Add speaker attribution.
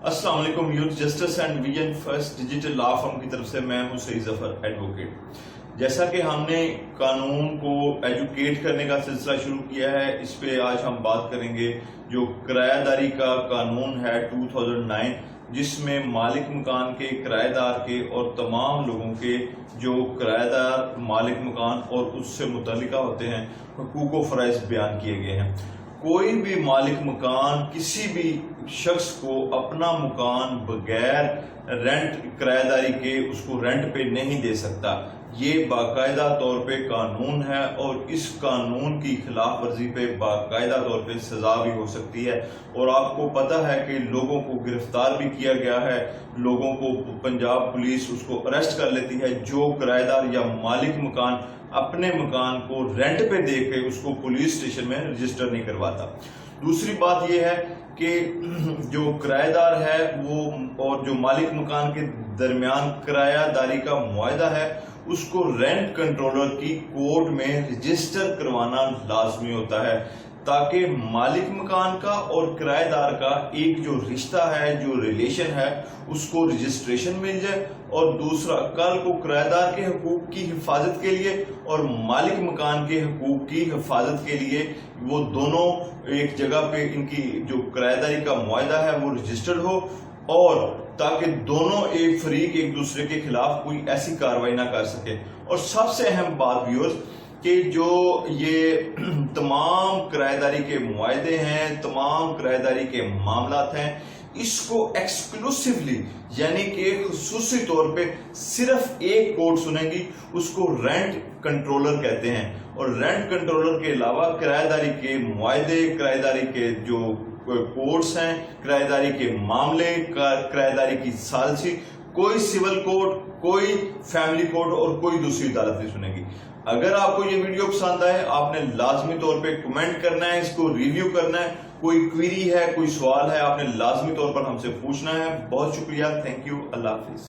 Speaker 1: अस्सलाम वालेकुम youth justice and vision first digital law firm की तरफ से मैं हूं सईद जफर एडवोकेट। जैसा कि हमने कानून को एजुकेट करने का सिलसिला शुरू किया है, इस पे आज हम बात करेंगे जो किरायादारी का कानून है 2009, जिसमें मालिक मकान के, किराएदार के और तमाम लोगों के जो किराएदार, मालिक मकान और उससे मुतल्लिका होते हैं हुकूक व फराइज बयान किए गए हैं। कोई भी मालिक मकान किसी भी शख्स को अपना मकान बगैर रेंट, किराएदारी के उसको रेंट पे नहीं दे सकता। ये बाकायदा तौर पे कानून है और इस कानून की खिलाफ वर्जी पे बाकायदा तौर पे सजा भी हो सकती है। और आपको पता है कि लोगों को गिरफ्तार भी किया गया है, लोगों को पंजाब पुलिस उसको अरेस्ट कर लेती है जो किराएदार या मालिक मकान अपने मकान को रेंट पे दे के उसको पुलिस स्टेशन में रजिस्टर नहीं करवाता। दूसरी बात यह है कि जो किराएदार है वो और जो मालिक मकान के दरमियान किरायादारी का मुआहदा है उसको रेंट कंट्रोलर की कोर्ट में रजिस्टर करवाना लाजमी होता है, ताकि मालिक मकान का और किराएदार का एक जो रिश्ता है, जो रिलेशन है, उसको रजिस्ट्रेशन मिल जाए। और दूसरा, कल को किराएदार के हकूक की हिफाजत के लिए और मालिक मकान के हकूक की हिफाजत के लिए वो दोनों एक जगह पे इनकी जो किराएदारी का मुआहदा है वो रजिस्टर्ड हो, और ताकि दोनों एक फरीक एक दूसरे के खिलाफ कोई ऐसी कार्रवाई ना कर सके। और सबसे अहम बात व्यूअर्स कि जो ये तमाम किराएदारी के मुआहदे हैं, तमाम किराएदारी के मामलात हैं, इसको एक्सक्लूसिवली यानी कि खुसूसी तौर पे सिर्फ एक कोर्ट सुनेगी, उसको रेंट कंट्रोलर कहते हैं। और रेंट कंट्रोलर के अलावा किराएदारी के मुआहदे, किराएदारी के जो कोर्ट्स हैं, किराएदारी के मामले, किराएदारी की सालिसी, कोई सिविल कोर्ट, कोई फैमिली कोर्ट और कोई दूसरी अदालत नहीं सुनेगी। अगर आपको ये वीडियो पसंद आए, आपने लाजमी तौर पे कमेंट करना है, इसको रिव्यू करना है। कोई क्वेरी है, कोई सवाल है, आपने लाजमी तौर पर हमसे पूछना है। बहुत शुक्रिया, थैंक यू, अल्लाह हाफिज।